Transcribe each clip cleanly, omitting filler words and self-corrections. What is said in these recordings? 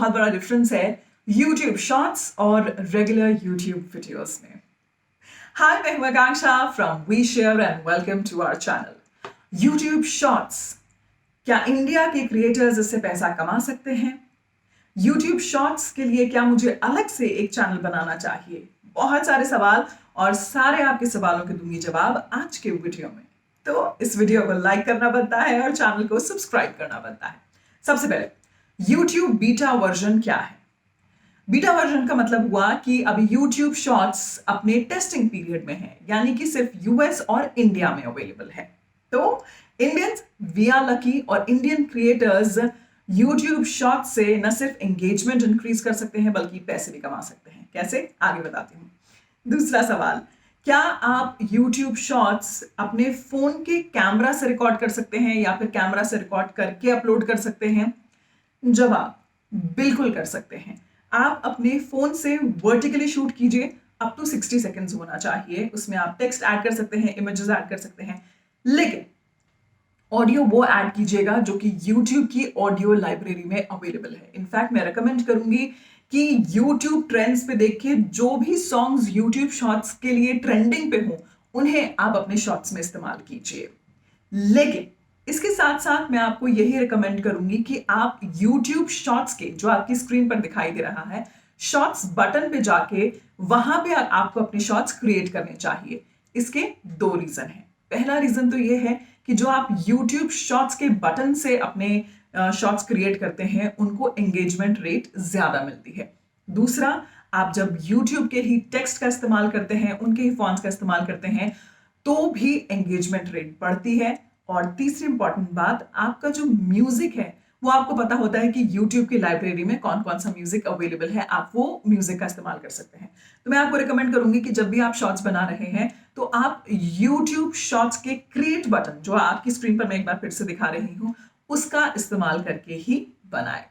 बहुत बड़ा डिफरेंस है YouTube शॉर्ट्स और रेगुलर YouTube वीडियोस में। हाय, मैं हूं Akanksha from we share and welcome to our channel. YouTube shorts, क्या इंडिया के क्रिएटर्स इससे पैसा कमा सकते हैं? YouTube शॉर्ट्स के लिए क्या मुझे अलग से एक चैनल बनाना चाहिए? बहुत सारे सवाल और सारे आपके सवालों के दूंगी जवाब आज के वीडियो में। तो इस वीडियो को लाइक करना बनता है और चैनल को सब्सक्राइब करना बनता है। सबसे पहले YouTube बीटा वर्जन क्या है? बीटा वर्जन का मतलब हुआ कि अभी YouTube शॉर्ट्स अपने टेस्टिंग पीरियड में है, यानी कि सिर्फ यूएस और इंडिया में अवेलेबल है। तो इंडियंस, वी आर लकी, और इंडियन क्रिएटर्स YouTube शॉर्ट से न सिर्फ एंगेजमेंट इंक्रीज कर सकते हैं बल्कि पैसे भी कमा सकते हैं। कैसे? आगे बताती हूँ। दूसरा सवाल, क्या आप YouTube शॉर्ट्स अपने फोन के कैमरा से रिकॉर्ड कर सकते हैं या फिर कैमरा से रिकॉर्ड करके अपलोड कर सकते हैं? जवाब, बिल्कुल कर सकते हैं। आप अपने फोन से वर्टिकली शूट कीजिए, अप टू 60 सेकेंड्स होना चाहिए। उसमें आप टेक्स्ट ऐड कर सकते हैं, इमेजेस ऐड कर सकते हैं, लेकिन ऑडियो वो ऐड कीजिएगा जो कि YouTube की ऑडियो लाइब्रेरी में अवेलेबल है। इनफैक्ट मैं रेकमेंड करूंगी कि YouTube ट्रेंड्स पे देख के जो भी सॉन्ग्स YouTube शॉर्ट्स के लिए ट्रेंडिंग पे हो उन्हें आप अपने शॉर्ट्स में इस्तेमाल कीजिए। लेकिन इसके साथ साथ मैं आपको यही रिकमेंड करूंगी कि आप YouTube शॉर्ट्स के, जो आपकी स्क्रीन पर दिखाई दे रहा है, शॉर्ट्स बटन पे जाके वहां पे आपको अपने शॉर्ट्स क्रिएट करने चाहिए। इसके दो रीजन हैं। पहला रीजन तो ये है कि जो आप YouTube शॉर्ट्स के बटन से अपने शॉर्ट्स क्रिएट करते हैं उनको एंगेजमेंट रेट ज्यादा मिलती है। दूसरा, आप जब YouTube के ही टेक्स्ट का इस्तेमाल करते हैं, उनके ही फॉन्ट्स का इस्तेमाल करते हैं, तो भी एंगेजमेंट रेट बढ़ती है। और तीसरी इंपॉर्टेंट बात, आपका जो म्यूजिक है वो आपको पता होता है कि YouTube की लाइब्रेरी में कौन कौन सा म्यूजिक अवेलेबल है, आप वो म्यूजिक का इस्तेमाल कर सकते हैं। तो मैं आपको रिकमेंड करूंगी कि जब भी आप शॉर्ट्स बना रहे हैं तो आप YouTube शॉर्ट्स के क्रिएट बटन, जो आपकी स्क्रीन पर मैं एक बार फिर से दिखा रही हूं, उसका इस्तेमाल करके ही बनाएं।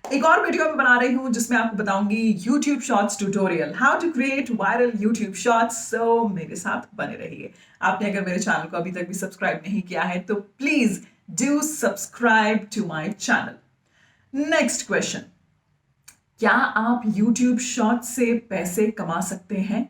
एक और वीडियो मैं बना रही हूं जिसमें आपको बताऊंगी YouTube shorts tutorial, how to create viral YouTube shorts. So मेरे साथ बने रहिए। आपने अगर मेरे चैनल को अभी तक भी सब्सक्राइब नहीं किया है तो please do subscribe to my channel. Next question, क्या आप YouTube शॉर्ट्स से पैसे कमा सकते हैं?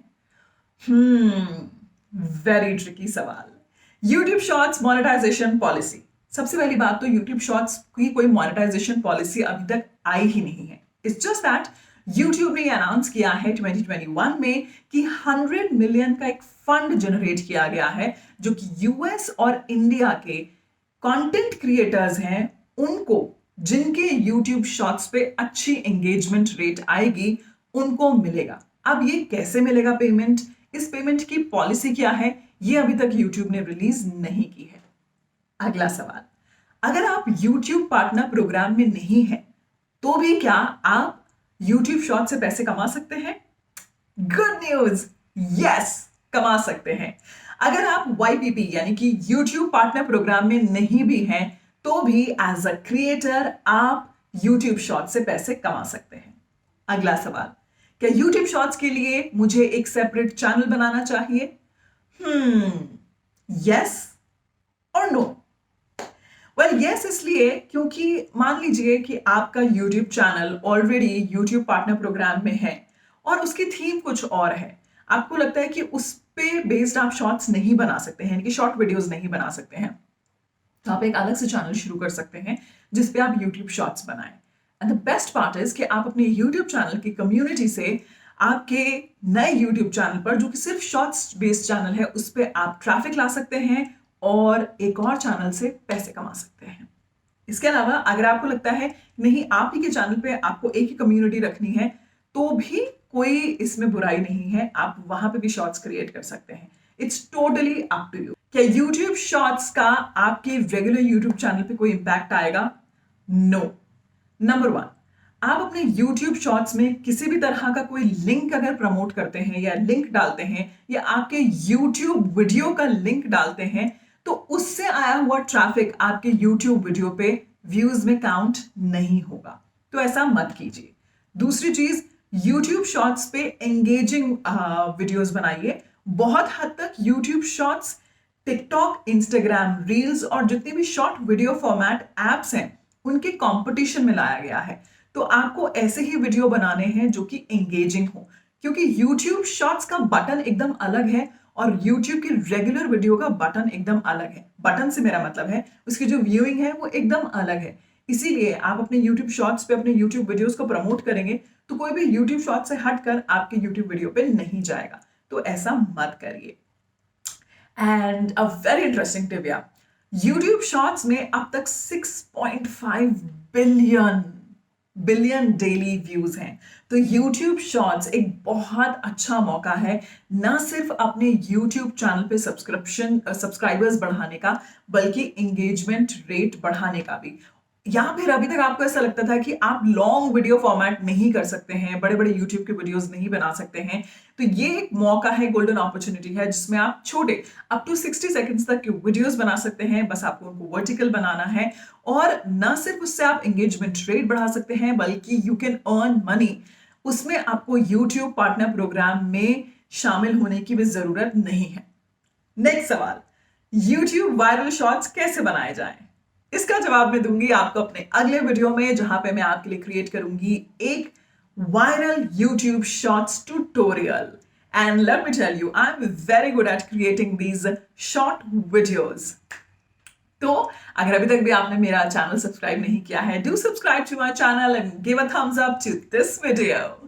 वेरी ट्रिकी सवाल। YouTube shorts monetization policy. सबसे पहली बात तो YouTube शॉर्ट्स की कोई मोनेटाइजेशन पॉलिसी अभी तक आई ही नहीं है। इट्स जस्ट दैट YouTube ने अनाउंस किया है 2021 में कि 100 मिलियन का एक फंड जनरेट किया गया है जो कि यूएस और इंडिया के कंटेंट क्रिएटर्स हैं, उनको, जिनके YouTube शॉर्ट्स पे अच्छी एंगेजमेंट रेट आएगी, उनको मिलेगा। अब ये कैसे मिलेगा पेमेंट, इस पेमेंट की पॉलिसी क्या है, ये अभी तक YouTube ने रिलीज नहीं की है। अगला सवाल, अगर आप YouTube पार्टनर प्रोग्राम में नहीं हैं तो भी क्या आप YouTube शॉर्ट से पैसे कमा सकते हैं? गुड न्यूज, यस, कमा सकते हैं। अगर आप YPP यानी कि YouTube पार्टनर प्रोग्राम में नहीं भी हैं तो भी एज अ क्रिएटर आप YouTube शॉर्ट से पैसे कमा सकते हैं। अगला सवाल, क्या YouTube शॉर्ट्स के लिए मुझे एक सेपरेट चैनल बनाना चाहिए? यस और नो? वेल यस इसलिए क्योंकि मान लीजिए कि आपका YouTube channel already YouTube partner program में है और उसकी थीम कुछ और है। आपको लगता है कि उस पे बेस्ड आप शॉर्ट्स नहीं बना सकते हैं, यानी कि शॉर्ट वीडियोस नहीं बना सकते हैं, तो आप एक अलग से चैनल शुरू कर सकते हैं जिस पे आप YouTube शॉर्ट्स बनाएं। And the best part is कि आप अपने YouTube चैनल की कम्युनिटी से आपके नए YouTube चैनल पर, जो कि सिर्फ शॉर्ट्स बेस्ड चैनल है, उस पर आप ट्रैफिक ला सकते हैं और एक और चैनल से पैसे कमा सकते हैं। इसके अलावा अगर आपको लगता है नहीं, आप ही के चैनल पे आपको एक ही कम्युनिटी रखनी है, तो भी कोई इसमें बुराई नहीं है, आप वहां पे भी शॉर्ट्स क्रिएट कर सकते हैं। It's totally up to you. क्या YouTube शॉर्ट्स का आपके रेगुलर YouTube चैनल पे कोई इंपैक्ट आएगा? नो। नंबर 1, आप अपने YouTube शॉर्ट्स में किसी भी तरह का कोई लिंक अगर प्रमोट करते हैं या लिंक डालते हैं या आपके YouTube वीडियो का लिंक डालते हैं तो उससे आया हुआ ट्रैफिक आपके YouTube वीडियो पे व्यूज में काउंट नहीं होगा, तो ऐसा मत कीजिए। दूसरी चीज, YouTube शॉर्ट्स पे एंगेजिंग वीडियोस बनाइए। बहुत हद तक YouTube shorts TikTok, Instagram reels और जितने भी शॉर्ट वीडियो फॉर्मेट एप्स हैं उनके कंपटीशन में लाया गया है। तो आपको ऐसे ही वीडियो बनाने हैं जो कि एंगेजिंग हो, क्योंकि YouTube शॉर्ट्स का बटन एकदम अलग है और YouTube की रेगुलर वीडियो का बटन एकदम अलग है। बटन से मेरा मतलब है उसकी जो व्यूइंग है वो एकदम अलग है। इसीलिए आप अपने YouTube शॉर्ट्स पे अपने YouTube वीडियोस को प्रमोट करेंगे तो कोई भी YouTube शॉर्ट से हटकर आपके YouTube वीडियो पे नहीं जाएगा, तो ऐसा मत करिए। And a very interesting tip, YouTube shorts में अब तक 6.5 बिलियन डेली व्यूज हैं। तो YouTube शॉर्ट्स एक बहुत अच्छा मौका है न सिर्फ अपने YouTube चैनल पे सब्सक्राइबर्स बढ़ाने का, बल्कि एंगेजमेंट रेट बढ़ाने का भी। या फिर अभी तक आपको ऐसा लगता था कि आप लॉन्ग वीडियो फॉर्मेट नहीं कर सकते हैं, बड़े बड़े यूट्यूब के वीडियोस नहीं बना सकते हैं, तो ये एक मौका है, गोल्डन अपॉर्चुनिटी है, जिसमें आप छोटे अप टू 60 सेकंड्स तक के वीडियोस बना सकते हैं। बस आपको उनको वर्टिकल बनाना है और न सिर्फ उससे आप एंगेजमेंट रेट बढ़ा सकते हैं, बल्कि यू कैन अर्न मनी। उसमें आपको यूट्यूब पार्टनर प्रोग्राम में शामिल होने की भी जरूरत नहीं है। नेक्स्ट सवाल, YouTube वायरल शॉर्ट्स कैसे बनाए जाएं? इसका जवाब मैं दूंगी आपको अपने अगले वीडियो में, जहां पे मैं आपके लिए क्रिएट करूंगी एक viral YouTube shorts tutorial. And let me tell you, I am very good at creating these short videos. तो अगर अभी तक भी आपने मेरा चैनल सब्सक्राइब नहीं किया है, do subscribe to my channel and give a thumbs up to this video.